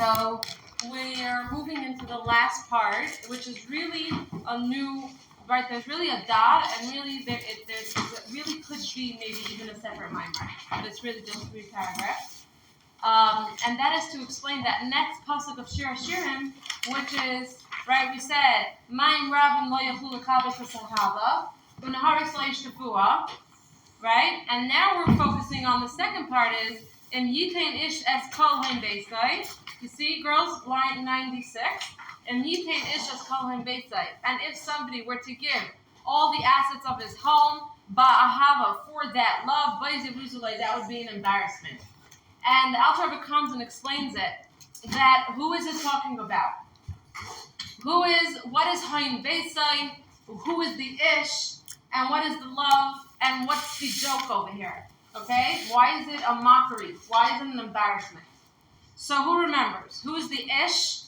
So we're moving into the last part, which is really a new, right? There's really a dot, and really it really could be maybe even a separate mimer, but it's really just 3 paragraphs. And that is to explain that next pasuk of Shir HaShirim, which is, right, we said, Mayim Rabin lo yachlu l'kabesh v'sahava, u'naharis lo yishtafua, right? And now we're focusing on the second part is, in Yitain Ish Es Kol Hain Beisai. You see, girls, line 96. In Yitain Ish Es Kol Hain Beisai. And if somebody were to give all the assets of his home, Ba'ahava, for that love, that would be an embarrassment. And the Alter Rebbe comes and explains it, that who is it talking about? What is Hain Beisai? Who is the Ish? And what is the love? And what's the joke over here? Okay? Why is it a mockery? Why is it an embarrassment? So who remembers? Who is the Ish?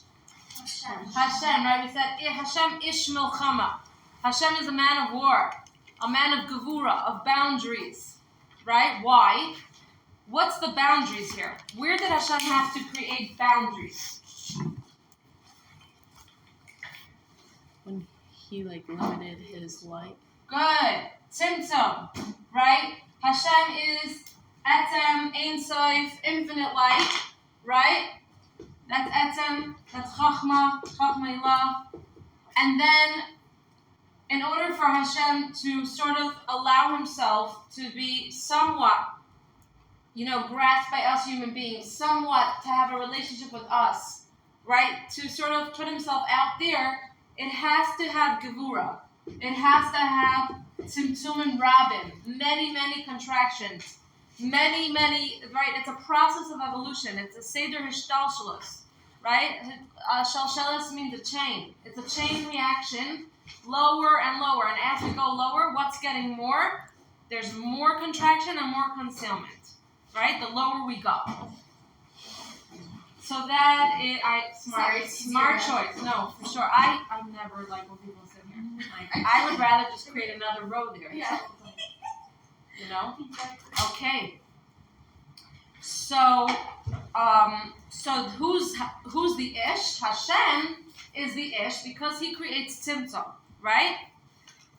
Hashem, right? We said Hashem Ish Milchama. Hashem is a man of war, a man of gevura, of boundaries. Right? Why? What's the boundaries here? Where did Hashem have to create boundaries? When he limited his light. Good. Tzimtzum. Right? Hashem is Etzem, Ein Sof, infinite light, right? That's Etzem, that's Chachma Ilah. And then, in order for Hashem to sort of allow himself to be somewhat, grasped by us human beings, somewhat to have a relationship with us, right? To sort of put himself out there, it has to have Gevura. It has to have Tzimtzum and Rabin, many contractions, many, right? It's a process of evolution. It's a Seder Hishtalshalos, right? Shalshalos means a chain. It's a chain reaction, lower and lower. And as we go lower, what's getting more? There's more contraction and more concealment, right? The lower we go. So that is, smart choice. No, for sure. I never like when people sit here. I would rather just create another row there. Yeah. Okay. So who's the Ish? Hashem is the Ish because he creates Tzimtzum, right?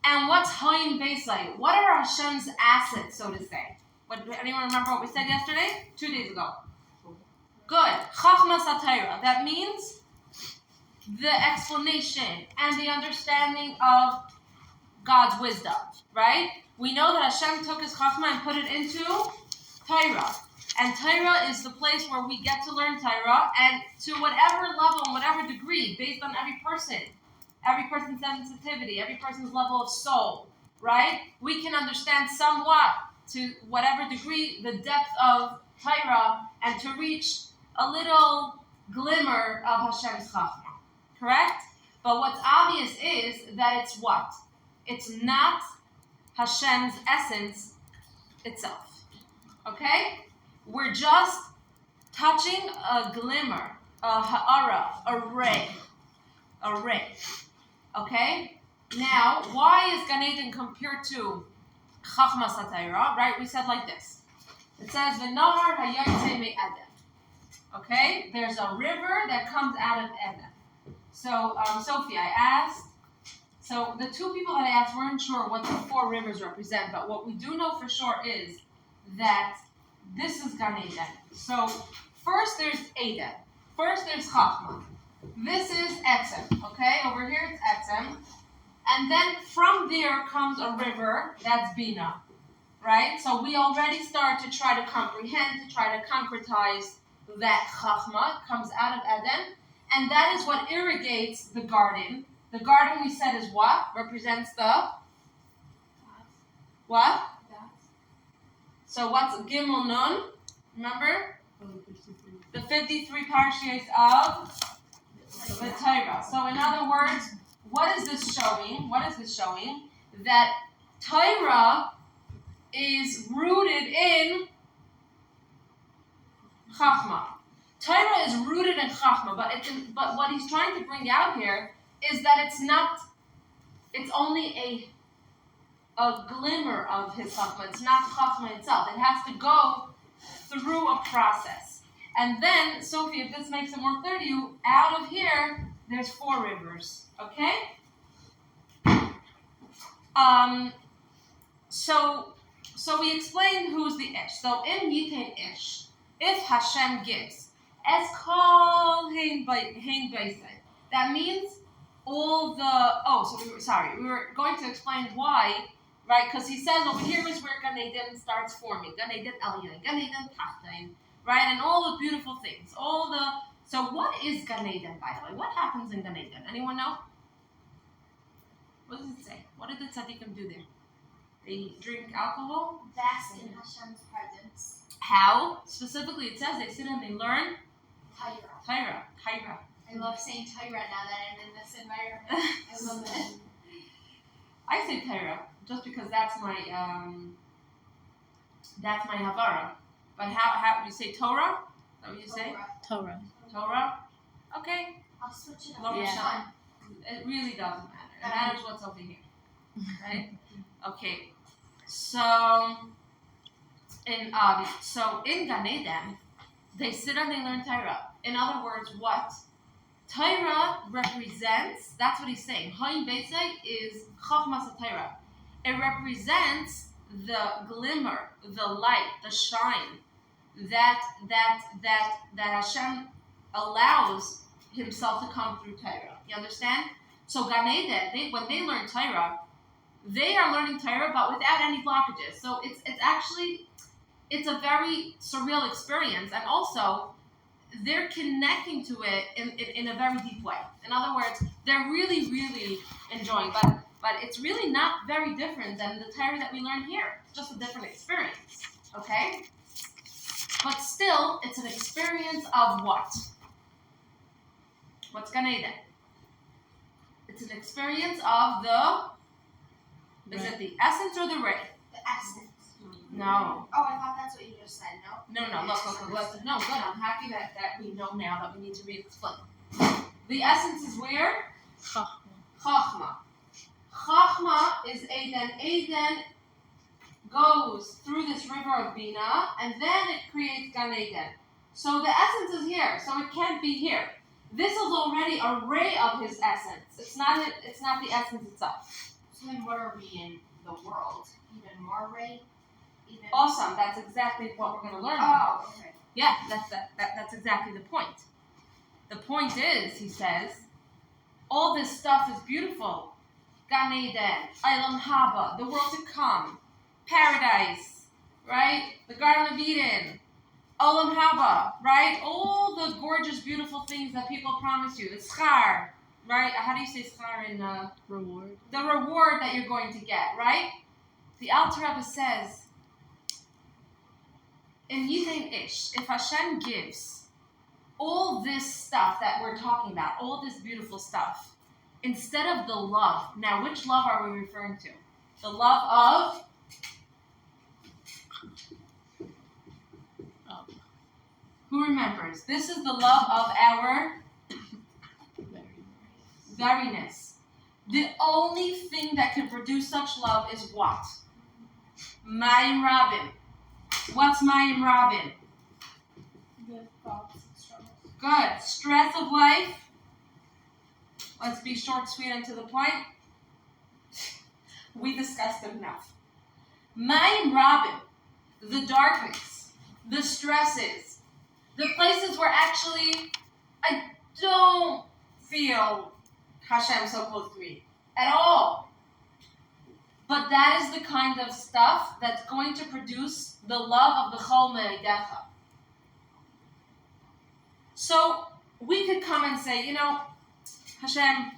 And what's Hayin Beisai? What are Hashem's assets, so to say? Anyone remember what we said yesterday? 2 days ago. Good. Chachma Satira. That means the explanation and the understanding of God's wisdom, right? We know that Hashem took his Chachma and put it into Torah. And Torah is the place where we get to learn Torah, and to whatever level and whatever degree, based on every person's sensitivity, every person's level of soul, right? We can understand somewhat, to whatever degree, the depth of Torah, and to reach a little glimmer of Hashem's Chachma, correct? But what's obvious is that it's what? It's not Hashem's essence itself, okay? We're just touching a glimmer, a ha'ara, a ray, okay? Now, why is Gan Eden compared to Chachma Satayra, right? We said like this. It says, V'nahar hayotzei me'Eden. Okay, there's a river that comes out of Eden. So, Sophie, I asked. So, the 2 people that I asked weren't sure what the 4 rivers represent, but what we do know for sure is that this is Gan Eden. So, first there's Eden. First there's Chachma. This is Etzem. Okay, over here it's Etzem. And then from there comes a river, that's Bina. Right? So, we already start to try to comprehend, to try to concretize that Chachma comes out of Eden, and that is what irrigates the garden. The garden, we said, is what? Represents the? What? So what's Gimel Nun? Remember? The 53 parashiyos of the Torah. So in other words, what is this showing? That Torah is rooted in Chachma. Torah is rooted in Chachma, but what he's trying to bring out here is that it's only a glimmer of his Chachma. It's not Chachma itself. It has to go through a process. And then, Sophie, if this makes it more clear to you, out of here, there's 4 rivers. Okay? So we explained who's the ish. So in Yitain ish, if Hashem gives, es kol hein beisai. That means all the. We were going to explain why, right? Because he says over here is where Gan Eden starts forming. Gan Eden Elyon, Gan Eden Tachtain, right? And all the beautiful things. So what is Gan Eden, by the way? What happens in Gan Eden? Anyone know? What does it say? What did the tzaddikim do there? They drink alcohol? Bask in Hashem's presence. How? Specifically, it says they sit and they learn Taira. Taira. I love saying Taira now that I'm in this environment. I love it. I say Taira just because that's my Havara. But how you say Torah? Is that what you say? Torah. Torah? Okay. I'll switch it up. Lo Yeah. Rishon. It really doesn't matter. It matters what's over here. Right? Okay. So in Gan Eden, they sit and they learn Torah. In other words, what? Torah represents, that's what he's saying. Hayin Beisai is Chachmas Torah. It represents the glimmer, the light, the shine that Hashem allows himself to come through Torah. You understand? So Gan Eden, when they learn Torah, they are learning Torah, but without any blockages. So it's a very surreal experience, and also they're connecting to it in a very deep way. In other words, they're really, really enjoying, but it's really not very different than the Torah that we learn here. It's just a different experience, okay? But still, it's an experience of what? What's Gan Eden? It's an experience of is it the essence or the ray? The essence. No. Oh, I thought that's what you just said, no? No, look. No, good. I'm happy that we know now that we need to re-explain. The essence is where? Chachma. Chachma is Eden. Eden goes through this river of Bina, and then it creates Gan Eden. So the essence is here, so it can't be here. This is already a ray of his essence. It's not the essence itself. So then what are we in the world? Even more ray? Awesome. That's exactly what we're going to learn. Oh, okay. Yeah, that's exactly the point. The point is, he says, all this stuff is beautiful. Gan Eden, Olam Haba, the world to come, paradise, right? The Garden of Eden, Olam Haba, right? All the gorgeous, beautiful things that people promise you. The schar, right? How do you say schar in Reward. the reward that you're going to get, right? The Alter Rebbe says, in Yitain Ish, if Hashem gives all this stuff that we're talking about, all this beautiful stuff, instead of the love, now which love are we referring to? The love of? Who remembers? This is the love of our veriness. The only thing that can produce such love is what? Mayim Rabin. What's Mayim Rabin? The thoughts and struggles. Good. Stress of life. Let's be short, sweet, and to the point. We discussed it enough. Mayim Rabin. The darkness. The stresses. The places where actually I don't feel Hashem so close to me at all. But that is the kind of stuff that's going to produce the love of the Chol Me'idecha. So we could come and say, Hashem,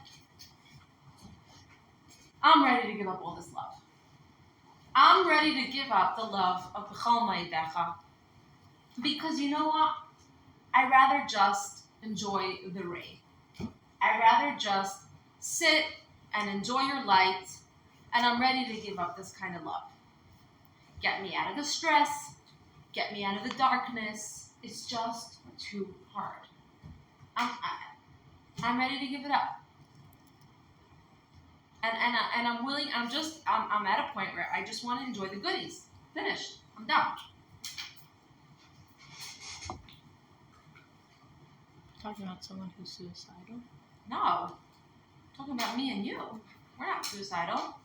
I'm ready to give up all this love. I'm ready to give up the love of the Chol Me'idecha. Because you know what? I'd rather just enjoy the rain. I'd rather just sit and enjoy your light, and I'm ready to give up this kind of love. Get me out of the stress, get me out of the darkness. It's just too hard. I'm ready to give it up. And I'm willing, I'm at a point where I just want to enjoy the goodies. Finished. I'm done. Talking about someone who's suicidal? No. Talking about me and you. We're not suicidal.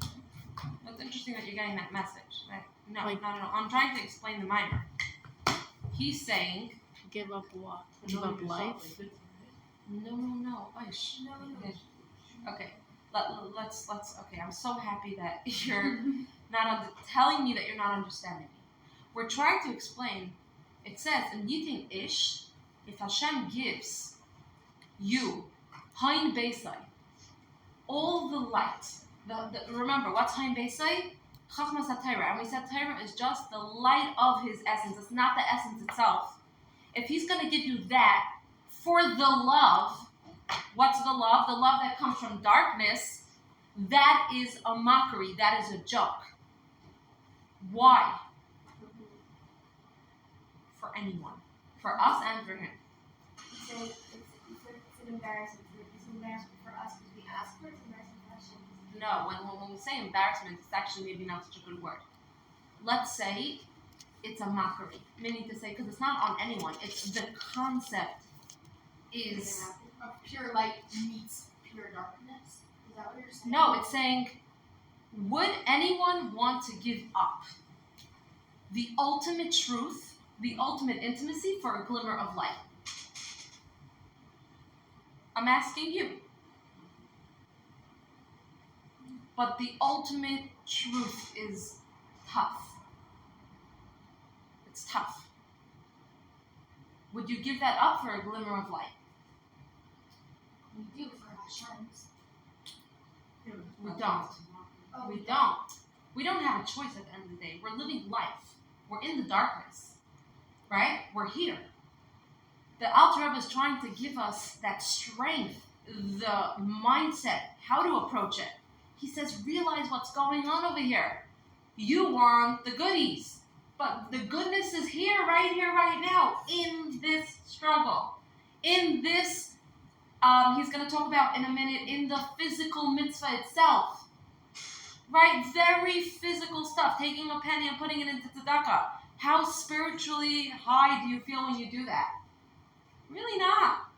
It's interesting that you're getting that message. No. I'm trying to explain the minor. He's saying... Give up what? Give up life? No. Oish. No. Okay. Let's. Okay, I'm so happy that you're not telling me that you're not understanding me. We're trying to explain. It says in Yitin Ish, if Hashem gives you Hain Beisai, all the light. Remember, what's Hain Beisai? Chachmas HaTorah. And we said Torah is just the light of His essence. It's not the essence itself. If He's going to give you that for the love, what's the love? The love that comes from darkness, that is a mockery. That is a joke. Why? For anyone. For us and for Him. It's an embarrassment. It's an embarrassment for us because we ask for it. It's an embarrassment for us. No, when we say embarrassment, it's actually maybe not such a good word. Let's say it's a mockery. Meaning to say, because it's not on anyone. It's the concept is... Of pure light meets pure darkness? Is that what you're saying? No, it's saying, would anyone want to give up the ultimate truth, the ultimate intimacy for a glimmer of light? I'm asking you. But the ultimate truth is tough. It's tough. Would you give that up for a glimmer of light? We do for Hashem's. We don't. Oh, We don't. We don't have a choice at the end of the day. We're living life. We're in the darkness. Right? We're here. The Alter Rebbe is trying to give us that strength, the mindset, how to approach it. He says, realize what's going on over here. You want the goodies. But the goodness is here, right now, in this struggle. In this, he's going to talk about in a minute, in the physical mitzvah itself. Right? Very physical stuff. Taking a penny and putting it into tzedakah. How spiritually high do you feel when you do that? Really not.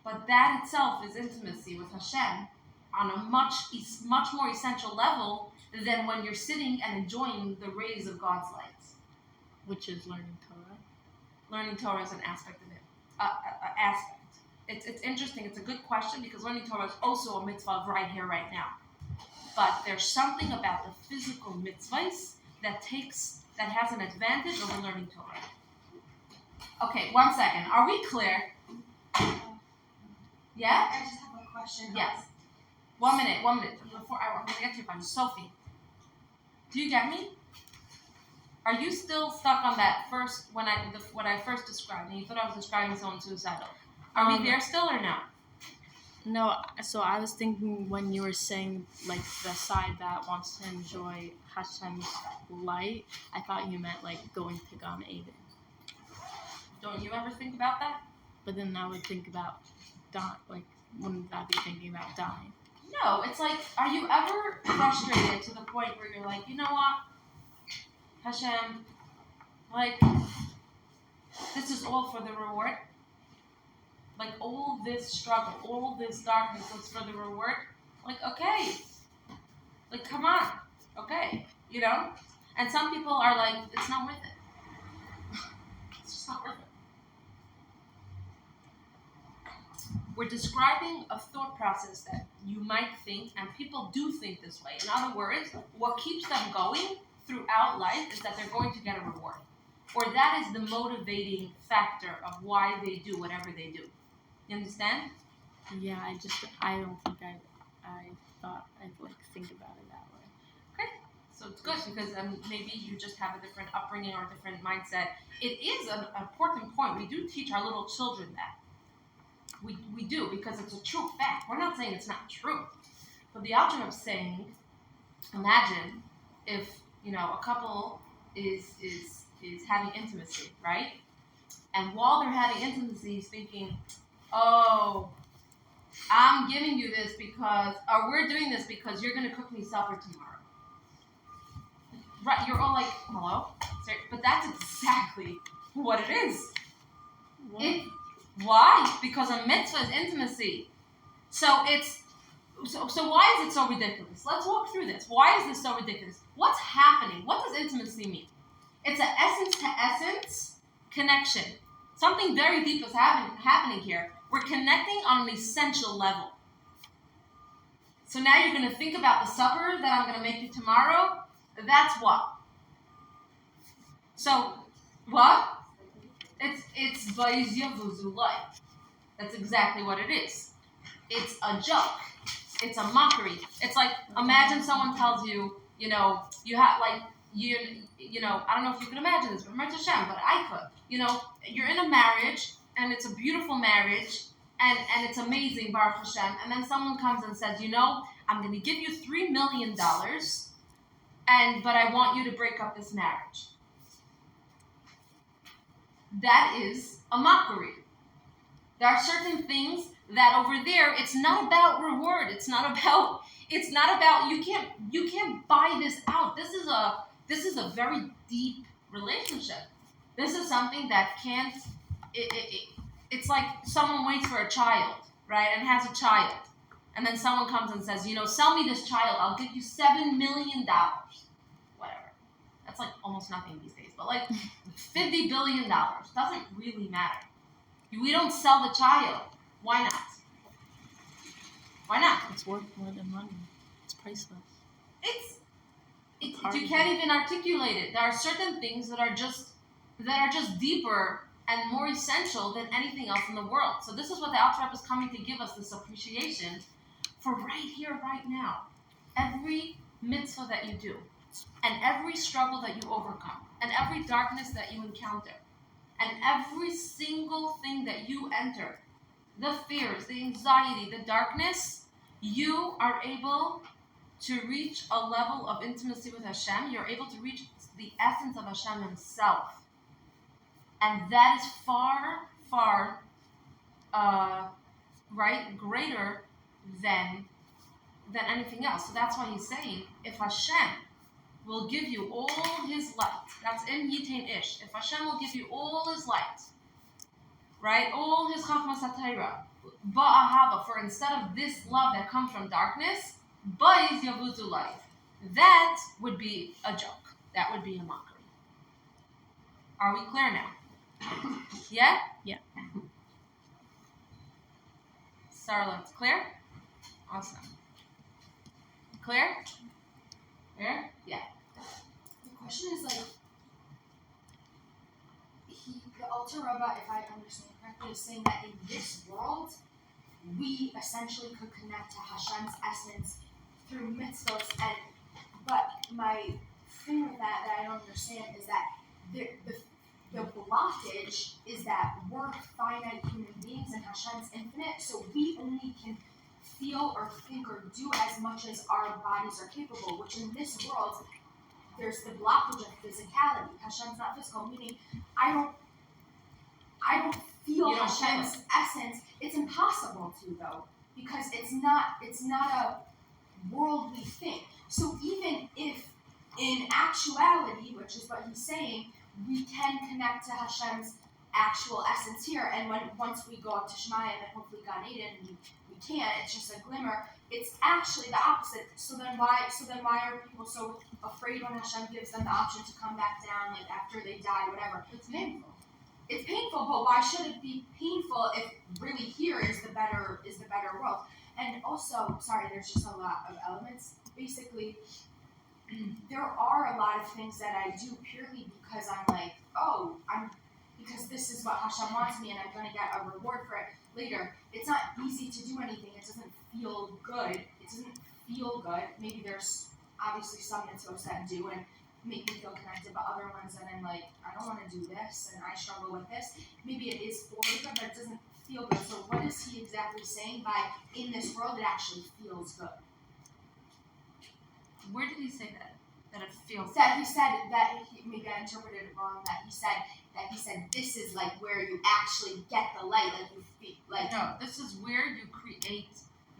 But that itself is intimacy with Hashem on a much more essential level than when you're sitting and enjoying the rays of God's light. Which is learning Torah. Learning Torah is an aspect of it. Aspect. It's interesting. It's a good question because learning Torah is also a mitzvah right here, right now. But there's something about the physical mitzvahs that has an advantage over learning Torah. Okay, 1 second. Are we clear? Yeah? I just have a question. Yes. 1 minute. Before I'm going to get to your question. Sophie, do you get me? Are you still stuck on that first, what I first described, and you thought I was describing someone suicidal? Are we there still or no? No, so I was thinking when you were saying, like, the side that wants to enjoy Hashem's light, I thought you meant, like, going to Gan Eden. Don't you ever think about that? But then I would think about wouldn't that be thinking about dying? No, it's like, are you ever frustrated to the point where you're like, you know what, Hashem, like, this is all for the reward? Like, all this struggle, all this darkness is for the reward? Like, okay. Like, come on. Okay. You know? And some people are like, it's not worth it. It's just not worth it. We're describing a thought process that you might think, and people do think this way. In other words, what keeps them going throughout life is that they're going to get a reward. Or that is the motivating factor of why they do whatever they do. You understand? Yeah, I don't think I thought I'd, like, think about it that way. Okay. So it's good because maybe you just have a different upbringing or a different mindset. It is an important point. We do teach our little children that. We do, because it's a true fact. We're not saying it's not true. But the Alter Rebbe is saying, imagine if, a couple is having intimacy, right? And while they're having intimacy, he's thinking, oh, I'm giving you this or we're doing this because you're going to cook me supper tomorrow. Right, you're all like, hello? But that's exactly what it is. Why? Because a mitzvah is intimacy. So why is it so ridiculous? Let's walk through this. Why is this so ridiculous? What's happening? What does intimacy mean? It's an essence to essence connection. Something very deep is happening here. We're connecting on an essential level. So now you're going to think about the supper that I'm going to make you tomorrow. That's what. So, what? It's Baizyavuzulai. That's exactly what it is. It's a joke. It's a mockery. It's like, imagine someone tells you, you have like, I don't know if you can imagine this, but Hashem, but I could. You're in a marriage, and it's a beautiful marriage, and it's amazing, Baruch Hashem, and then someone comes and says, I'm going to give you $3 million, but I want you to break up this marriage. That is a mockery. There are certain things that over there, it's not about reward. It's not about you can't buy this out. This is a very deep relationship. This is something that can't it's like someone waits for a child, right? And has a child. And then someone comes and says, sell me this child, I'll give you $7 million. Whatever. That's like almost nothing these days. But like $50 billion doesn't really matter. We don't sell the child. Why not? Why not? It's worth more than money. It's priceless. You can't even articulate it. There are certain things that are just deeper and more essential than anything else in the world. So this is what the Alter Rebbe is coming to give us, this appreciation for right here, right now. Every mitzvah that you do, and every struggle that you overcome, and every darkness that you encounter, and every single thing that you enter, the fears, the anxiety, the darkness, you are able to reach a level of intimacy with Hashem. You're able to reach the essence of Hashem Himself. And that is far, far, greater than anything else. So that's why he's saying, if Hashem will give you all His light, that's in Yitain Ish. If Hashem will give you all His light, right, all His Chachmas HaTorah, Ba'ahava, for instead of this love that comes from darkness, Ba'iz Yavuzu life, that would be a joke. That would be a mockery. Are we clear now? Yeah? Yeah. Sarah, it's clear? Awesome. Clear? Clear? Yeah. The question is the Alter Rebbe, if I understand correctly, is saying that in this world, we essentially could connect to Hashem's essence through mitzvahs, but my thing with that I don't understand is that the blockage is that we're finite human beings and Hashem's infinite, so we only can feel or think or do as much as our bodies are capable, which in this world, there's the blockage of physicality. Hashem's not physical, meaning I don't feel Hashem's essence. It's impossible to, though, because it's not a worldly thing. So even if in actuality, which is what he's saying, we can connect to Hashem's actual essence here, and once we go up to Shemayim and hopefully Gan Eden, we can't. It's just a glimmer. It's actually the opposite. So then why are people so afraid when Hashem gives them the option to come back down, like after they die, whatever? It's painful. It's painful, but why should it be painful if really here is the better world? And also, sorry, there's just a lot of elements. Basically, there are a lot of things that I do purely because I'm like, because this is what Hashem wants me and I'm going to get a reward for it later. It's not easy to do anything. It doesn't feel good. Maybe there's obviously some mitzvahs that do and make me feel connected, but other ones that I'm like, I don't want to do this and I struggle with this. Maybe it is for good, but it doesn't feel good. So what is he exactly saying by in this world it actually feels good? Where did he say that? That it feels good? He said that, maybe I interpreted it wrong, that he said this is like where you actually get the light, like you feel like. No, this is where you create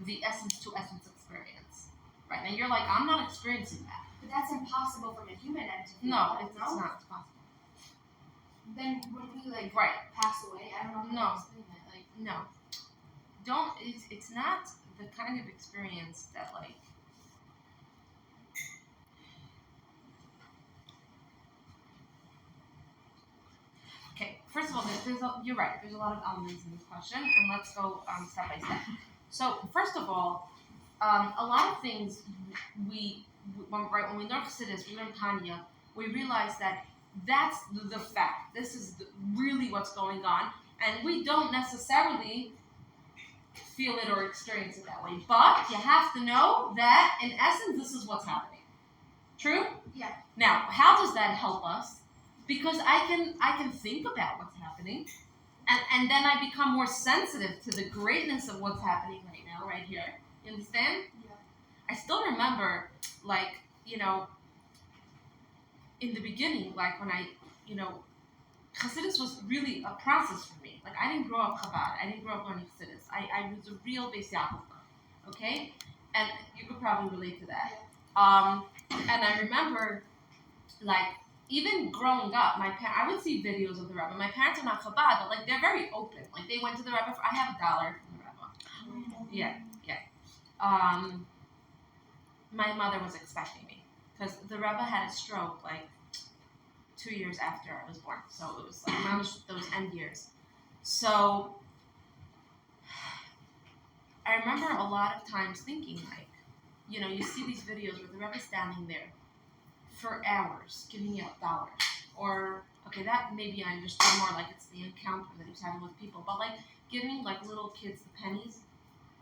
the essence to essence experience. Right? And you're like, I'm not experiencing that. But that's impossible from a human entity. No, it's not. It's possible. Then when we right. pass away, I don't know how to explain it. Like no. Don't. It's not the kind of experience that like. Okay, first of all, you're right. There's a lot of elements in this question, and let's go step by step. So, first of all, a lot of things when we learn Chassidus, we learn Tanya, we realize that that's the fact. This is really what's going on, and we don't necessarily feel it or experience it that way. But you have to know that, in essence, this is what's happening. True? Yeah. Now, how does that help us? Because I can think about what's happening, and then I become more sensitive to the greatness of what's happening right now, right here. You understand? Yeah. I still remember, like, in the beginning, like when Chassidus was really a process for me. Like, I didn't grow up Chabad. I didn't grow up learning Chassidus. I was a real Beis Yaakov, okay? And you could probably relate to that. And I remember, like, even growing up, I would see videos of the Rebbe. My parents are not Chabad, but, like, they're very open. Like, they went to the Rebbe. I have $1 from the Rebbe. Yeah. My mother was expecting me because the Rebbe had a stroke, like, 2 years after I was born. So it was like those end years. So I remember a lot of times thinking, like, you see these videos where the Rebbe's standing there for hours giving you $1. Or, okay, that maybe I understand more, like it's the encounter that he was having with people, but like giving like little kids the pennies,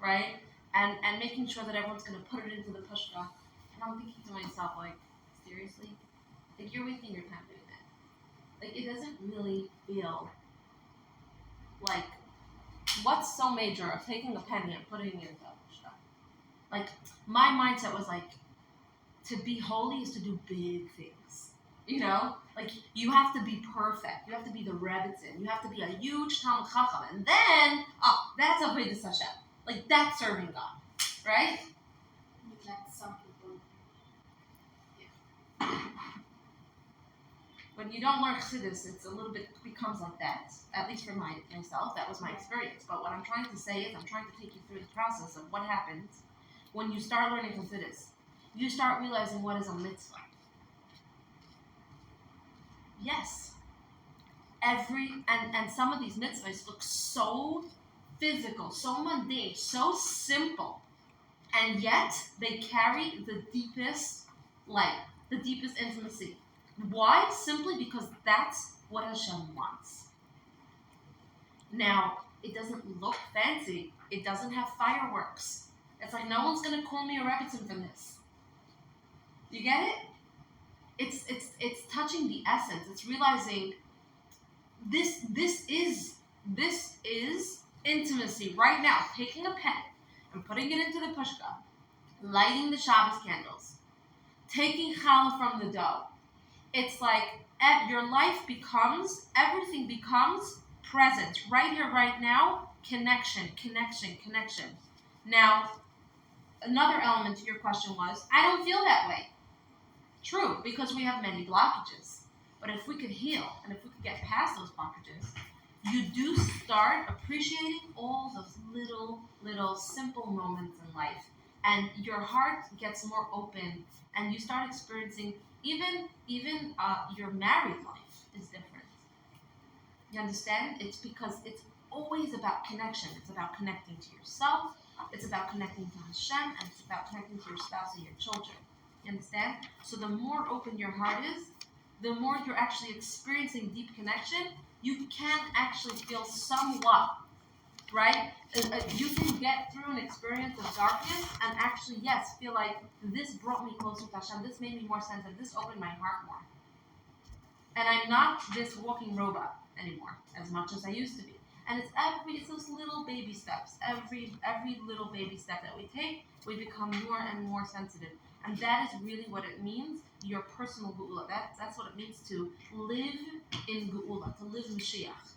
right? And making sure that everyone's going to put it into the pushka. And I'm thinking to myself, like, seriously? Like, you're wasting your time doing that. Like, it doesn't really feel like, what's so major of taking a penny and putting it into a pushka? Like, my mindset was like, to be holy is to do big things. Like, you have to be perfect. You have to be the Rebbitzin. You have to be a huge Talmud Chacham. And then, that's a Avodas Hashem. Like, that's serving God. Right? That's some people. When you don't learn Chassidus, it's a little bit, becomes like that. At least for myself, that was my experience. But what I'm trying to say is, I'm trying to take you through the process of what happens when you start learning Chassidus. You start realizing what is a mitzvah. Yes. And some of these mitzvahs look so physical, so mundane, so simple, and yet they carry the deepest light, the deepest intimacy. Why? Simply because that's what Hashem wants. Now, it doesn't look fancy. It doesn't have fireworks. It's like, no one's going to call me a Rebbitzin for this. You get it? It's touching the essence. It's realizing this is intimacy right now. Taking a pen and putting it into the pushka, lighting the Shabbos candles, taking challah from the dough. It's like your life becomes, everything becomes present right here, right now. Connection. Now, another element to your question was, I don't feel that way. True, because we have many blockages. But if we could heal, and if we could get past those blockages, you do start appreciating all those little simple moments in life. And your heart gets more open, and you start experiencing even your married life is different. You understand? It's because it's always about connection. It's about connecting to yourself, it's about connecting to Hashem, and it's about connecting to your spouse and your children. You understand? So the more open your heart is, the more you're actually experiencing deep connection. You can actually feel somewhat, right? You can get through an experience of darkness and actually, yes, feel like this brought me closer to Hashem, this made me more sensitive, this opened my heart more. And I'm not this walking robot anymore, as much as I used to be. And it's those little baby steps. Every little baby step that we take, we become more and more sensitive. And that is really what it means, your personal geula. That's what it means to live in geula, to live Mashiach,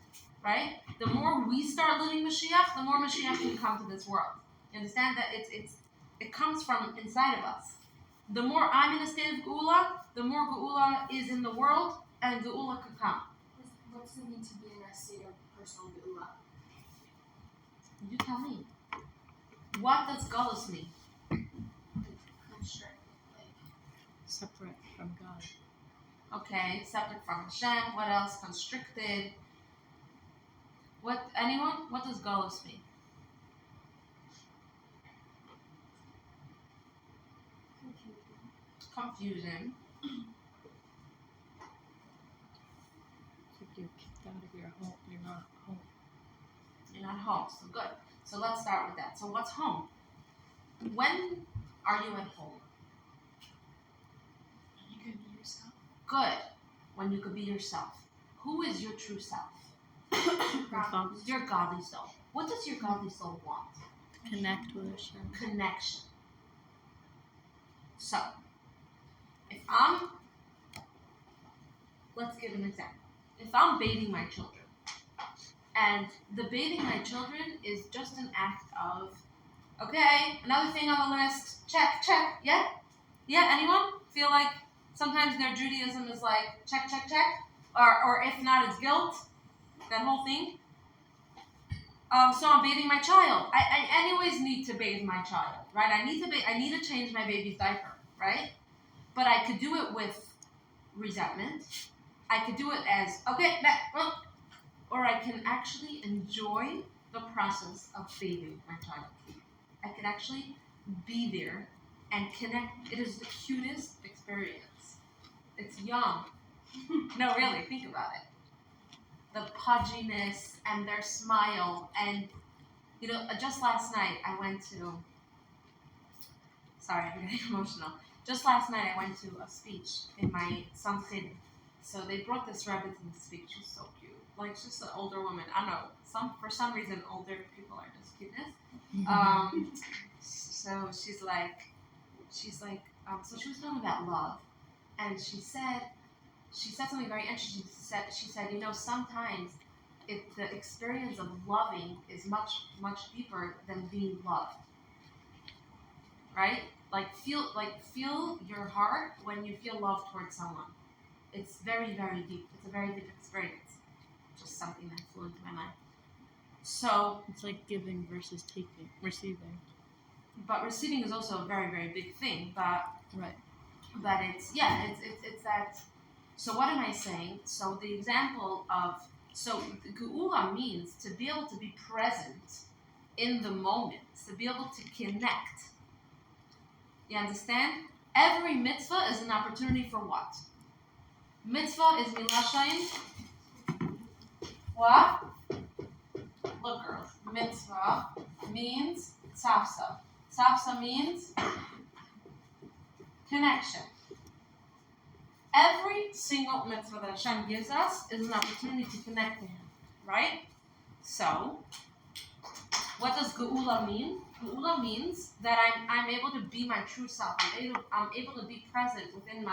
right? The more we start living Mashiach, the more Mashiach can come to this world. You understand that it comes from inside of us. The more I'm in a state of geula, the more geula is in the world, and geula could come. What does it mean to be in a state of personal geula? You tell me. What does galus mean? Constrict, Separate from God. Okay, separate from Hashem. What else? Constricted. What? Anyone? What does galus mean? Confusion. It's like you're kicked out of your home. You're not home. You're not home. So good. So let's start with that. So what's home? When are you at home? You could be yourself. Good. When you could be yourself. Who is your true self? Your godly soul. What does your godly soul want? Connect with Hashem. Connection. So, let's give an example. If I'm bathing my children, and the bathing my children is just an act of, okay, another thing on the list, check, yeah? Yeah, anyone? Feel like sometimes their Judaism is like, check, or if not, it's guilt, that whole thing. So I'm bathing my child. I anyways need to bathe my child, right? I need to change my baby's diaper, right? But I could do it with resentment. I could do it as, okay, or I can actually enjoy the process of bathing my child. I could actually be there and connect. It is the cutest experience. It's young. No, really, think about it. The pudginess and their smile. And, just last night I went to, sorry, I'm getting emotional. Just last night I went to a speech in my son's city. So they brought this Rebbe to the speech. She's so cute. Like, she's just an older woman. I don't know. For some reason, older people are just cuteness. So she's like, so she was talking about love. And she said something very interesting. She said, sometimes the experience of loving is much, much deeper than being loved. Right? Feel your heart when you feel love towards someone. It's very, very deep. It's a very deep experience. Just something that flew into my mind. So it's like giving versus receiving. But receiving is also a very, very big thing. But right. But it's that. So what am I saying? So the example of Geula means to be able to be present in the moment, to be able to connect. You understand? Every mitzvah is an opportunity for what? Mitzvah is milashain. What? Look, girls. Mitzvah means tzafsa. Tzafsa means connection. Every single mitzvah that Hashem gives us is an opportunity to connect to Him, right? So, what does Geula mean? Geula means that I'm able to be my true self. I'm able to be present within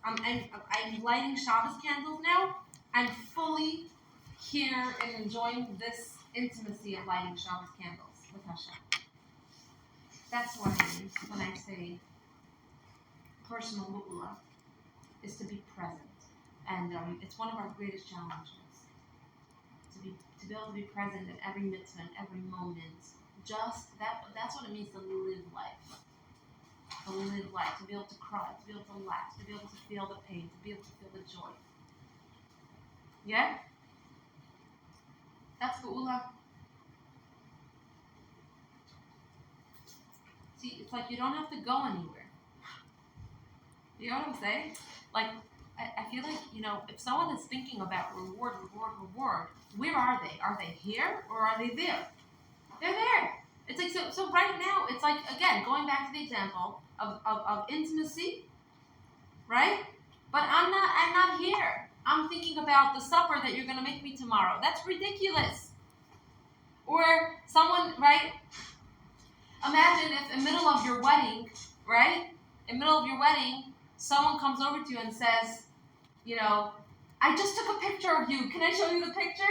I'm lighting Shabbos candles now. I'm fully here and enjoying this intimacy of lighting Shabbos candles with Hashem. That's what it means when I say personal Geula is to be present. And it's one of our greatest challenges. To be able to be present in every mitzvah, in every moment. Just that's what it means to live life. To live life, to be able to cry, to be able to laugh, to be able to feel the pain, to be able to feel the joy. Yeah? That's Geula. See, it's like you don't have to go anywhere. You know what I'm saying? Like, I feel like, if someone is thinking about reward, where are they? Are they here or are they there? They're there. It's like, so right now, it's like, again, going back to the example of intimacy, right? But I'm not here. I'm thinking about the supper that you're going to make me tomorrow. That's ridiculous. Or someone, right? Imagine if in the middle of your wedding, right? In the middle of your wedding, someone comes over to you and says, I just took a picture of you. Can I show you the picture?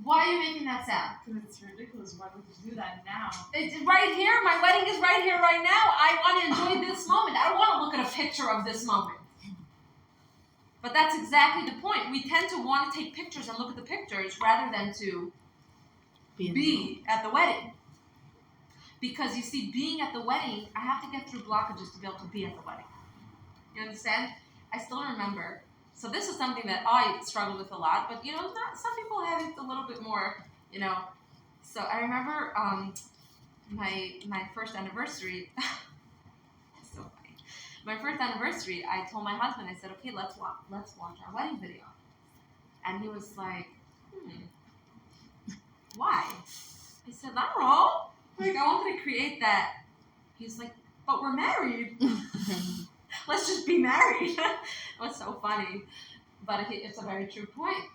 Why are you making that sound? Because it's ridiculous. Why would you do that now? It's right here. My wedding is right here, right now. I want to enjoy this moment. I don't want to look at a picture of this moment. But that's exactly the point. We tend to want to take pictures and look at the pictures rather than to be at the wedding. Because you see, being at the wedding, I have to get through blockages to be able to be at the wedding. You understand? I still remember. So this is something that I struggle with a lot, but some people have it a little bit more, So I remember my first anniversary. It's so funny. My first anniversary, I told my husband, I said, okay, let's watch our wedding video. And he was like, why? I said, I don't know. Like, I wanted to create that. He's like, but we're married. Let's just be married. It was so funny. But it's a very true point.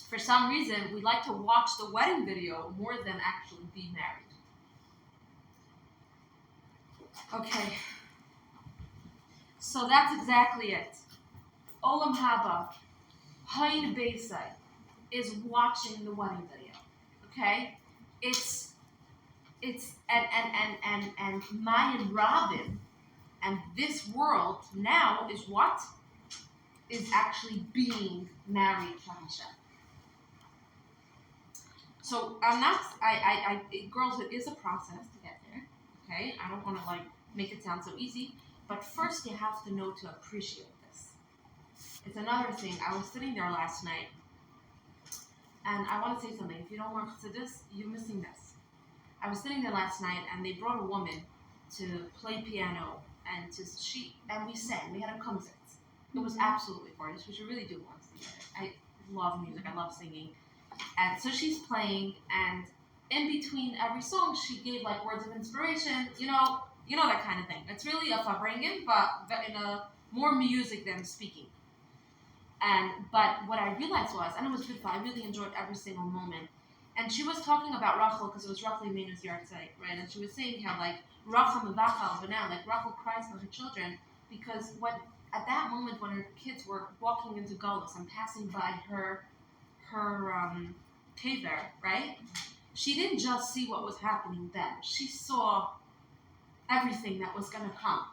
For some reason, we like to watch the wedding video more than actually be married. Okay. So that's exactly it. Olam Haba, Hain Beisai, is watching the wedding video. Okay? It's and Mayan Robin and this world now is what? Is actually being married to Hashem. So girls, it is a process to get there. Okay? I don't want to make it sound so easy, but first you have to know to appreciate this. It's another thing. I was sitting there last night, and I want to say something. If you don't want Chassidus, you're missing this. I was sitting there last night, and they brought a woman to play piano, and we sang. We had a concert. It was absolutely gorgeous. We should really do one together. I love music. I love singing. And so she's playing, and in between every song, she gave words of inspiration. You know that kind of thing. It's really a farbrengen, but in a more music than speaking. But what I realized was, and it was beautiful. I really enjoyed every single moment. And she was talking about Rachel, because it was roughly Menu's yahrzeit, right? And she was saying how Rachel mevachal v'nau, Rachel cries for her children, because at that moment when her kids were walking into Golus and passing by her kever, right? She didn't just see what was happening then. She saw everything that was going to come.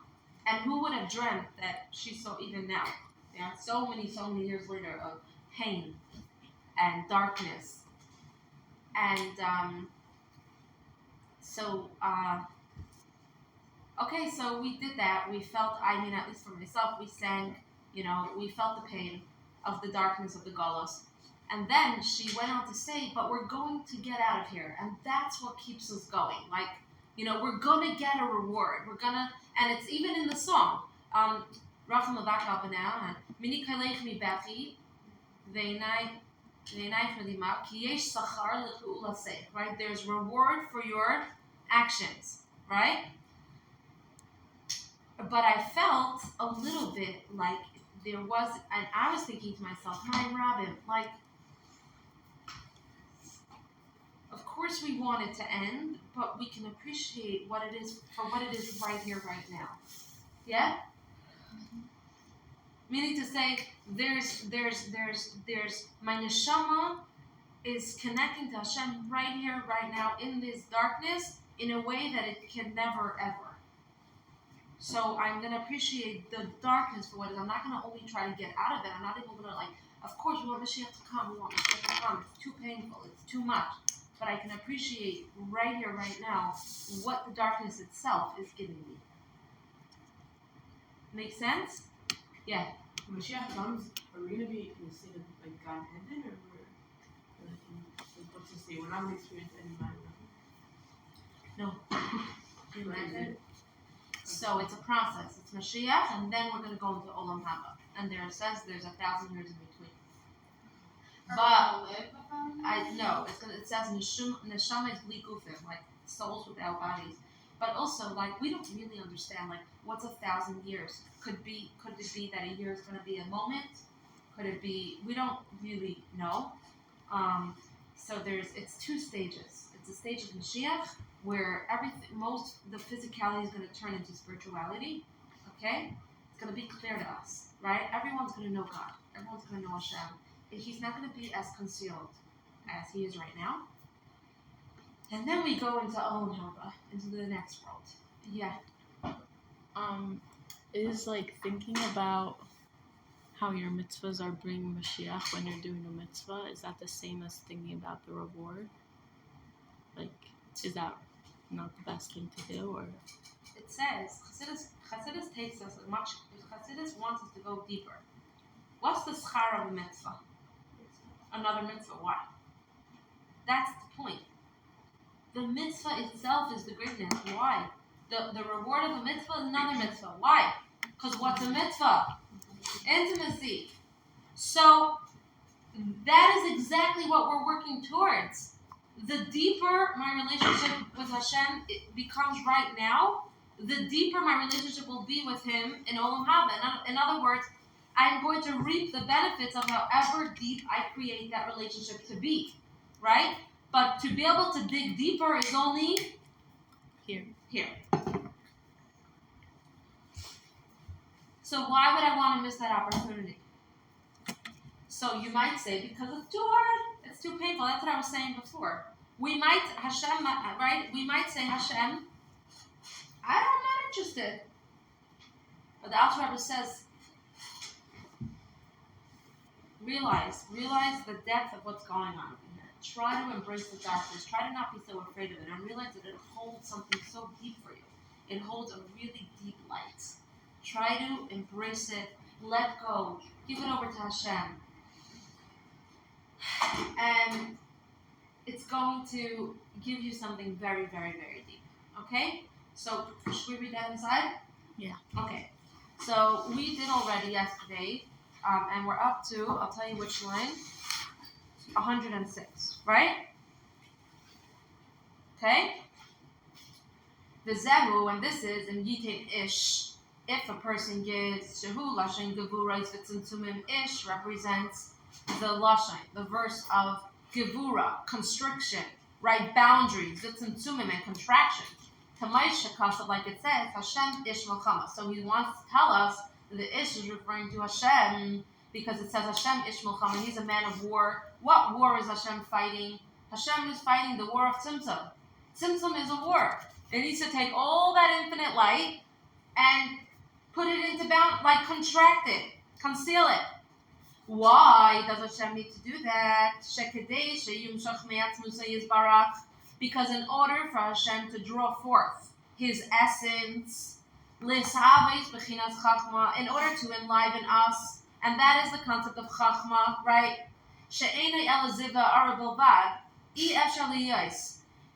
And who would have dreamt that she saw even now? Yeah, so many years later of pain and darkness. And so we did that. We felt, at least for myself, we sang, we felt the pain of the darkness of the Golos. And then she went on to say, but we're going to get out of here. And that's what keeps us going. We're going to get a reward. And it's even in the song. Rachel mevachal v'nau, Mini kalech mi bechi, right? There's reward for your actions, right? But I felt a little bit like there was, and I was thinking to myself, my Robin, of course we want it to end, but we can appreciate what it is for what it is right here, right now. Yeah? Meaning to say, there's my neshama is connecting to Hashem right here, right now, in this darkness, in a way that it can never, ever. So I'm going to appreciate the darkness for what it is. I'm not going to only try to get out of it. I'm not even going to of course we want Mashiach to come, we want Mashiach to come. It's too painful, it's too much. But I can appreciate right here, right now, what the darkness itself is giving me. Make sense? Yeah. When Mashiach comes, are we going to be in the state of God heaven, or what's to say? We're not going to experience any mind. No. Imagine. So it's a process. It's Mashiach, and then we're going to go into Olam Haba. And it says there's 1,000 years in between. But it says neshama is bli gufim, souls without bodies. But also, we don't really understand, what's 1,000 years? Could it be that a year is going to be a moment? Could it be, we don't really know. So it's two stages. It's a stage of Mashiach, where the physicality is going to turn into spirituality, okay? It's going to be clear to us, right? Everyone's going to know God. Everyone's going to know Hashem. He's not going to be as concealed as he is right now. And then we go into Olam Haba, into the next world. Yeah. Is thinking about how your mitzvahs are bringing Mashiach when you're doing a mitzvah, is that the same as thinking about the reward? Like, is that not the best thing to do, or? It says Chassidus takes us as much. Chassidus wants us to go deeper. What's the schar of a mitzvah? Another mitzvah. Why? That's the point. The mitzvah itself is the greatness. Why? The reward of a mitzvah is another mitzvah. Why? Because what's a mitzvah? Intimacy. So that is exactly what we're working towards. The deeper my relationship with Hashem becomes right now, the deeper my relationship will be with Him in Olam Haba. In other words, I'm going to reap the benefits of however deep I create that relationship to be, right? But to be able to dig deeper is only Here. So why would I want to miss that opportunity? So you might say, because it's too hard, it's too painful. That's what I was saying before. We might, Hashem, right? We might say, Hashem, I'm not interested. But the Alter Rebbe says, realize the depth of what's going on in here. Try to embrace the darkness. Try to not be so afraid of it, and realize that it holds something so deep for you. It holds a really deep light. Try to embrace it. Let go. Give it over to Hashem. And it's going to give you something very, very, very deep. Okay? So, should we read that inside? Yeah. Okay. So, we did already yesterday, and we're up to, I'll tell you which line, 106, right? Okay? V'zehu, and this is in Yitin Ish, if a person gives, Shehu Lashen Gevura Yitzimtzumim Ish represents the Lashen, the verse of Gevura, constriction, right? Boundaries, Yitzimtzumim, and contraction. Tamaisha Kasa, like it says, Hashem Ish Melchama. So he wants to tell us that the Ish is referring to Hashem because it says Hashem Ish Melchama. He's a man of war. What war is Hashem fighting? Hashem is fighting the war of Tzimtzum. Tzimtzum is a war. It needs to take all that infinite light and put it into contract it, conceal it. Why does Hashem need to do that? Because in order for Hashem to draw forth His essence, in order to enliven us, and that is the concept of Chachma, right?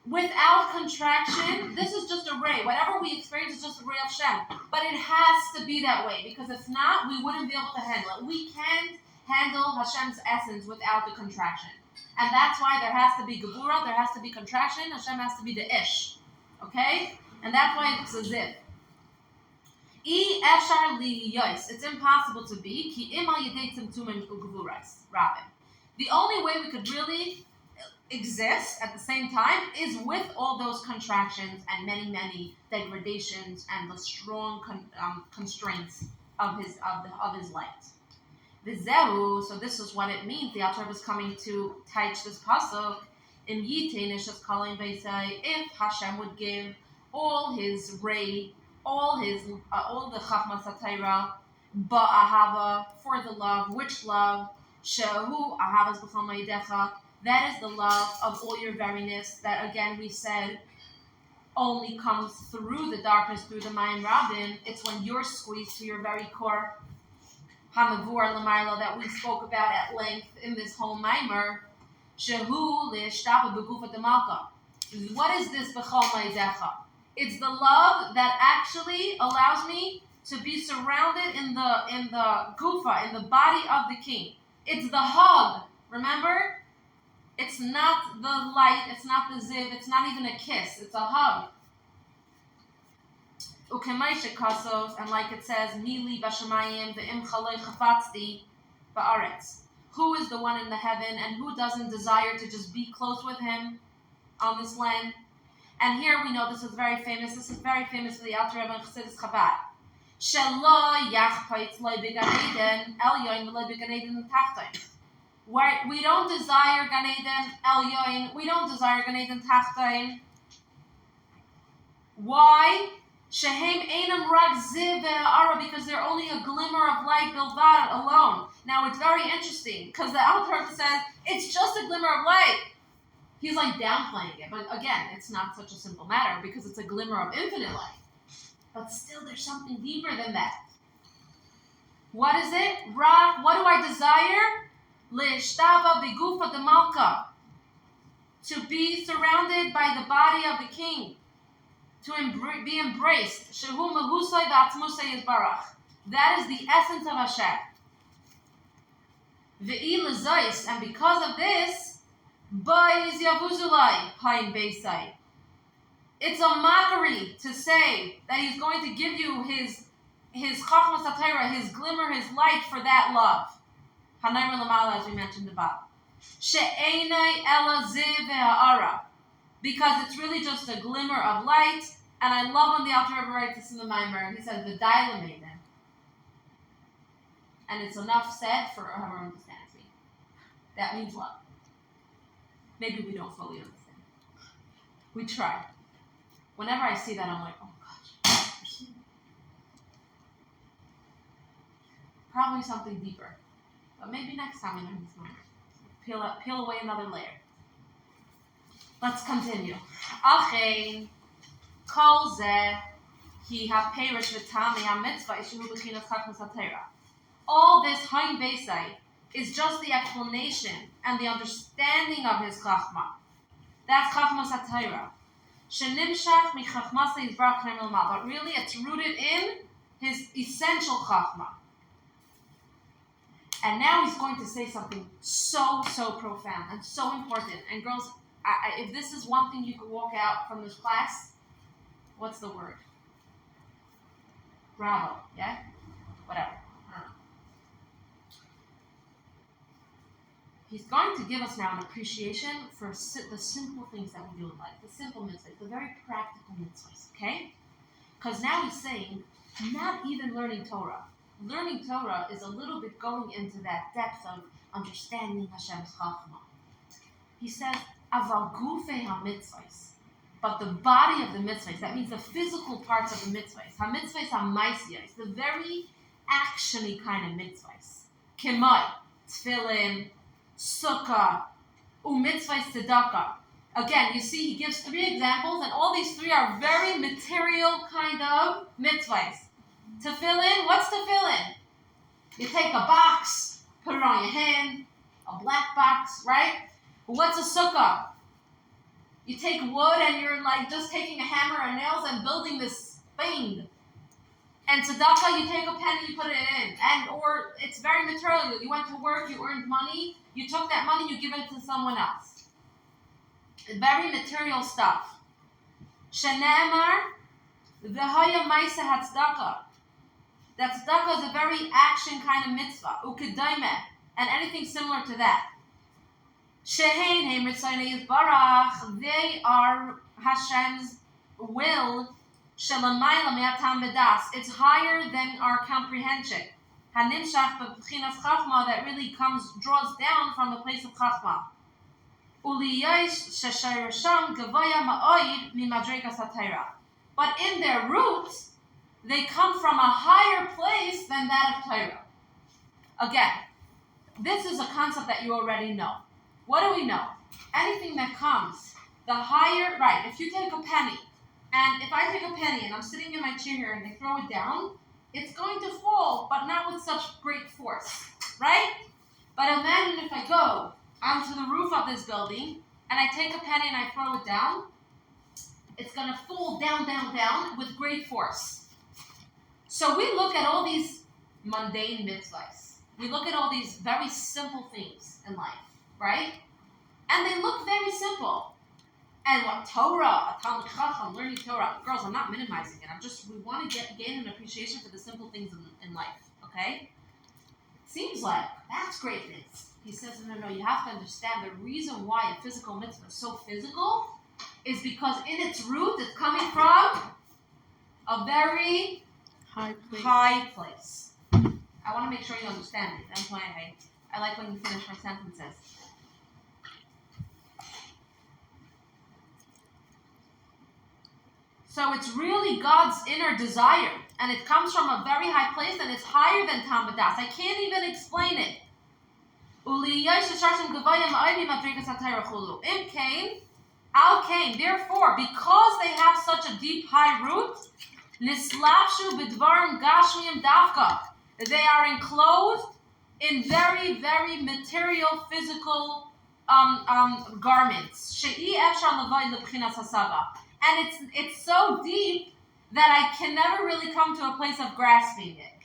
Without contraction, this is just a ray. Whatever we experience is just a ray of Shem. But it has to be that way, because if not, we wouldn't be able to handle it. We can't handle Hashem's essence without the contraction. And that's why there has to be Gevura, there has to be contraction, Hashem has to be the Ish. Okay? And that's why it's a Ziv. It's impossible to be. The only way we could really exist at the same time is with all those contractions and many, many degradations and the strong constraints of his light. V'zehu, so this is what it means. The Alter Rebbe is coming to teach this pasuk in Yitin Ish calling Beisai. If Hashem would give all His ray, all the Chachma Satayra, ba'ahava, for the love, which love? Shehu ahavas b'chol ma'idecha. That is the love of all your veryness. That again we said only comes through the darkness, through the Mayim Rabin. It's when you're squeezed to your very core. Hamavur Lamailo that we spoke about at length in this whole Maimer. Shehu le'eshtava begufa demalka. What is this b'chol ma'idecha? It's the love that actually allows me to be surrounded in the gufa, in the body of the king. It's the hug. Remember? It's not the light, it's not the ziv, it's not even a kiss, it's a hug. Ukemaisha kasov, and like it says, Mili bashamayim ve'im chaloi chafatzti ba'aretz. Who is the one in the heaven, and who doesn't desire to just be close with him on this land? And here we know this is very famous. This is very famous for the Alter Rebbe and Chassidus Chabad. Shelo yachpaitz loy began Eden el yoin v'loy began Eden tachtoin. We don't desire Gan Eden El Yoin. We don't desire Gan Eden Tachtoin. Why? Shehem Einam Rak Ziv Ve'ara, because they're only a glimmer of light Bilvad alone. Now it's very interesting because the Alter Rebbe says it's just a glimmer of light. He's like downplaying it, but again, it's not such a simple matter because it's a glimmer of infinite light. But still, there's something deeper than that. What is it? Ra, what do I desire? Le'ishtava begufa de malka. To be surrounded by the body of the king. To be embraced. Shehu mahusay v'atzmusay yizbarach. That is the essence of Hashem. Ve'i lezais, and because of this, Bais Yavuzulai, Hain Beisai. It's a mockery to say that he's going to give you his Chachmas HaTorah, his glimmer, his light for that love. Hanayr Lamala, as we mentioned above. She'enai ela ziv ve'ha'ara. Because it's really just a glimmer of light. And I love when the Alter Rebbe writes this in the Maimer, he says, V'dai l'meidem. And it's enough said for whoever understands me. That means what? Maybe we don't fully understand. We try. Whenever I see that, I'm like, oh gosh. Probably something deeper. But maybe next time we learn this more. Peel away another layer. Let's continue. Achein, kol zeh, ki ha-perish v'tami ha-mitzvah, ishu b'chinas chachmas ha-Torah. All this Hain Beisai is just the explanation and the understanding of his Chachma. That's Chachmas HaTorah. Shenimshach mi Chachmas Yizbarach Ne'ilma. But really it's rooted in his essential Chachma. And now he's going to say something so profound and so important. And girls, if this is one thing you could walk out from this class, what's the word? Bravo, yeah? Whatever. He's going to give us now an appreciation for the simple things that we do in life, the simple mitzvahs, the very practical mitzvahs, okay? Because now he's saying, not even learning Torah. Learning Torah is a little bit going into that depth of understanding Hashem's Chachma. He says, Aval gufei ha-mitzvahs. But the body of the mitzvahs, that means the physical parts of the mitzvahs, ha-mitzvahs ha-maisiyahs, the very action-y kind of mitzvahs. Kemai, tefillin, sukkah, u'mitzvahs tzedakah. Again, you see, he gives 3 examples, and all these 3 are very material kind of mitzvahs. Tefillin, what's tefillin? You take a box, put it on your hand, a black box, right? What's a sukkah? You take wood and you're like just taking a hammer and nails and building this thing. And tzedakah, you take a penny, you put it in. Or it's very material. You went to work, you earned money, you took that money, you give it to someone else. Very material stuff. Shene'emar, v'haya ma'aseh hatzedakah. That tzedakah is a very action kind of mitzvah. U'kedaimeh, and anything similar to that. Shehein heim ritzonei yizbarach, they are Hashem's will. Shelamayla me'atam b'das. It's higher than our comprehension. Hanimshach b'chinas chachma, that really draws down from the place of chachma. Uliyash sheshayrosham gavaya ma'oid mimadregas haTorah. But in their roots, they come from a higher place than that of Torah. Again, this is a concept that you already know. What do we know? Anything that comes, the higher, right, if you take a penny, and if I take a penny and I'm sitting in my chair here and they throw it down, it's going to fall, but not with such great force, right? But imagine if I go onto the roof of this building and I take a penny and I throw it down, it's going to fall down with great force. So we look at all these mundane mitzvahs. We look at all these very simple things in life, right? And they look very simple. And what Torah, a Talmud Chacham, learning Torah. Girls, I'm not minimizing it. We want to gain an appreciation for the simple things in life, okay? Seems like that's great things. He says, no, you have to understand the reason why a physical mitzvah is so physical is because in its root, it's coming from a very high place. I want to make sure you understand it. That's why I like when you finish our sentences. So it's really God's inner desire, and it comes from a very high place, and it's higher than Tam B'das. I can't even explain it. Al Kain, therefore, because they have such a deep, high root, Nislapshu bidvarim gashmiyim dafka, they are enclosed in very, very material, physical garments. She'i efshar levai lebchinas hasaba, and it's so deep that I can never really come to a place of grasping it.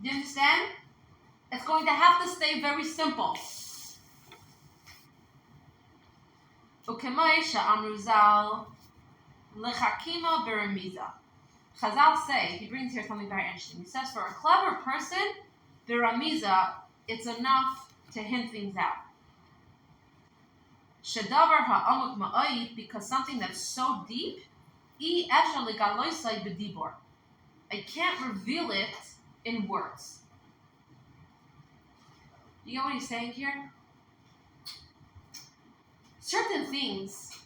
Do you understand? It's going to have to stay very simple. Ukemay sha'amru zal lechakima beremiza. Chazal say, he brings here something very interesting. He says, for a clever person, beremiza, it's enough to hint things out. Shedavar ha'amuk ma'ayit, because something that's so deep, I efshar legaloisai b'dibor. I can't reveal it in words. You get what he's saying here? Certain things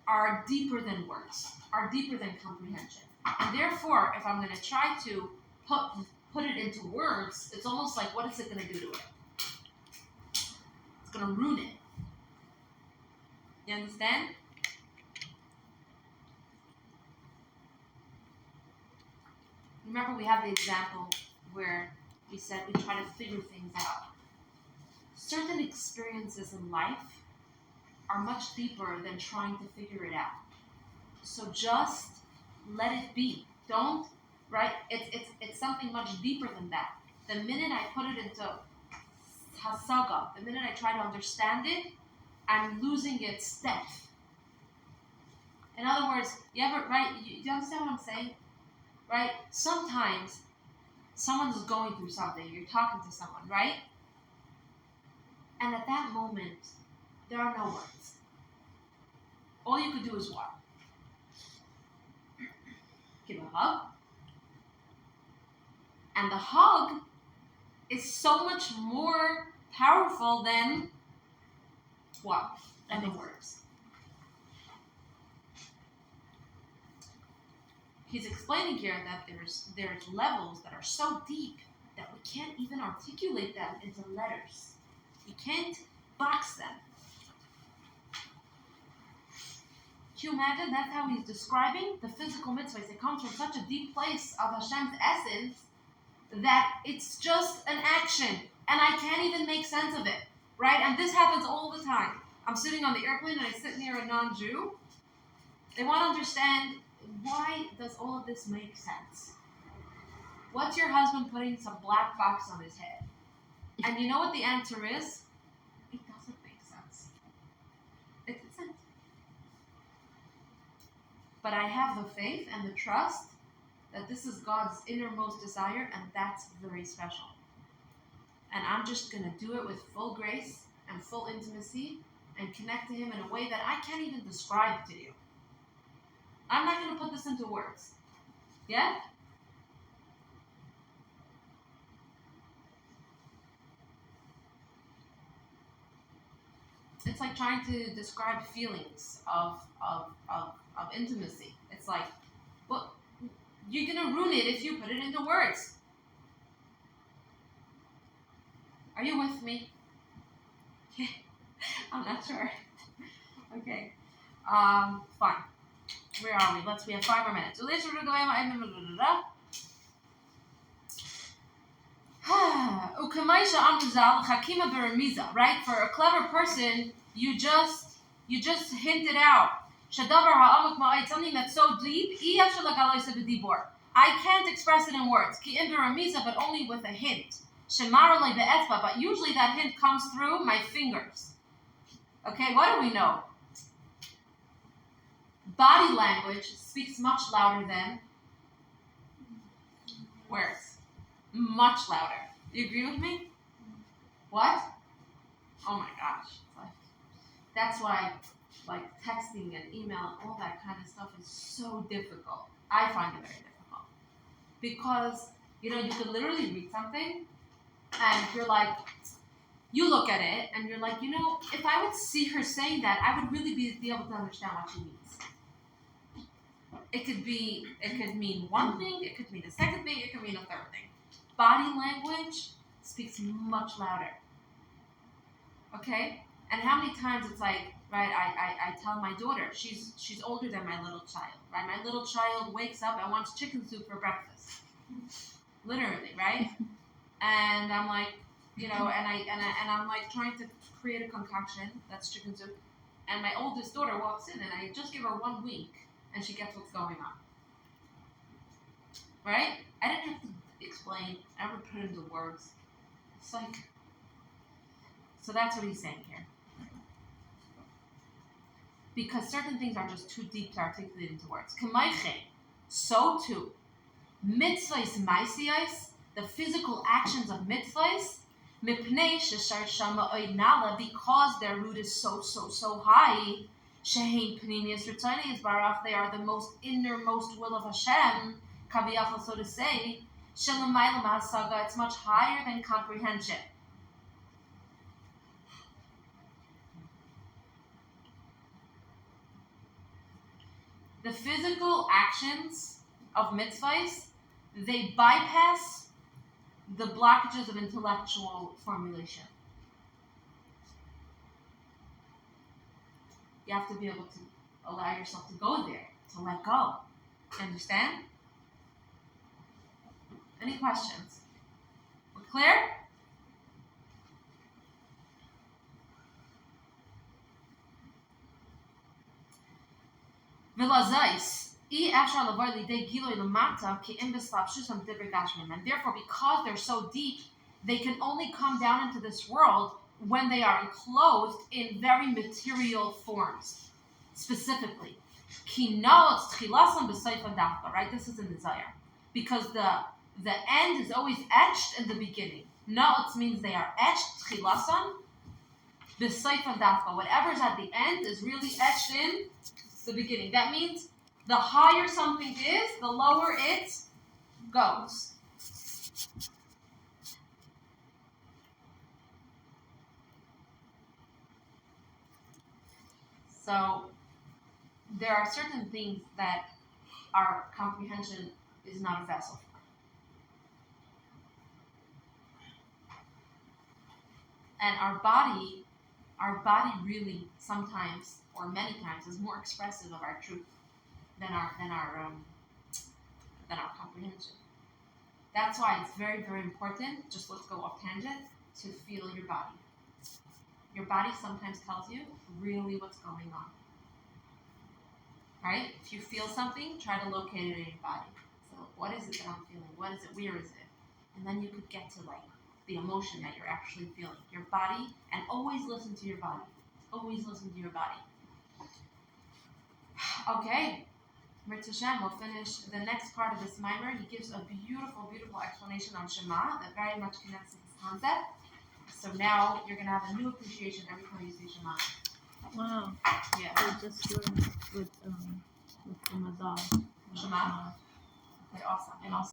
are deeper than words, are deeper than comprehension. And therefore, if I'm going to try to put it into words, it's almost like, what is it going to do to it? It's going to ruin it. You understand? Remember, we have the example where we said we try to figure things out. Certain experiences in life are much deeper than trying to figure it out. So just let it be. Don't, right? It's something much deeper than that. The minute I put it into hasaga, the minute I try to understand it, I'm losing its depth. In other words, you understand what I'm saying? Right? Sometimes someone's going through something, you're talking to someone, right? And at that moment, there are no words. All you could do is what? Give a hug. And the hug is so much more powerful than what? Than the words. He's explaining here that there's levels that are so deep that we can't even articulate them into letters. We can't box them. Can you imagine? That's how he's describing the physical mitzvahs. It comes from such a deep place of Hashem's essence that it's just an action, and I can't even make sense of it, right? And this happens all the time. I'm sitting on the airplane and I sit near a non-Jew. They want to understand, why does all of this make sense? What's your husband putting some black box on his head? And you know what the answer is? It doesn't make sense. It doesn't. But I have the faith and the trust that this is God's innermost desire, and that's very special. And I'm just going to do it with full grace and full intimacy and connect to Him in a way that I can't even describe to you. I'm not going to put this into words. Yeah? It's like trying to describe feelings of intimacy. It's like, well, you're going to ruin it if you put it into words. Are you with me? I'm not sure. Okay. Fine. Where are we? We have 5 more minutes. Right? For a clever person, you just hint it out. Something that's so deep, I can't express it in words. But only with a hint. But usually that hint comes through my fingers. Okay, what do we know? Body language speaks much louder than words. Much louder. Do you agree with me? What? Oh my gosh. That's why, like, texting and email and all that kind of stuff is so difficult. I find it very difficult. Because, you could literally read something and you're like, you look at it and you're like, if I would see her saying that, I would really be able to understand what she means. It could mean one thing, it could mean a second thing, it could mean a third thing. Body language speaks much louder. Okay? And how many times it's like, right, I tell my daughter, she's older than my little child, right? My little child wakes up and wants chicken soup for breakfast. Literally, right? And I'm like, and I'm like trying to create a concoction that's chicken soup. And my oldest daughter walks in and I just give her one wink and she gets what's going on. Right? I didn't have to explain, I never put it into words. It's like, so that's what he's saying here. Because certain things are just too deep to articulate into words. So too, mitzvahs maisiyos, the physical actions of mitzvahs, mipnei sheshar shama oinala, because their root is so high, shehein pnimius ritzonei yisbarach, they are the most innermost will of Hashem, kaviyachal, so to say, shelamayla ma'asaga, it's much higher than comprehension. The physical actions of mitzvahs, they bypass the blockages of intellectual formulation. You have to be able to allow yourself to go there, to let go. Understand? Any questions? We're clear? And therefore, because they're so deep, they can only come down into this world when they are enclosed in very material forms. Specifically, right? This is in the Zayar. Because the end is always etched in the beginning. Naotz means they are etched, tchilasan, b'seifan dafka. Whatever's at the end is really etched in the beginning. That means the higher something is, the lower it goes. So there are certain things that our comprehension is not a vessel for. And our body really sometimes, or many times, is more expressive of our truth than our comprehension. That's why it's very, very important, just let's go off tangent, to feel your body. Your body sometimes tells you really what's going on. Right? If you feel something, try to locate it in your body. So what is it that I'm feeling? What is it? Where is it? And then you could get to the emotion that you're actually feeling. Your body, and always listen to your body. Always listen to your body. Okay. Mirz Hashem, we'll finish the next part of this mimer. He gives a beautiful, beautiful explanation on Shema that very much connects to this concept. So now you're going to have a new appreciation every time you say Shema. Wow. Yeah. I just learned with the Mazal. Shema? Okay, awesome. And also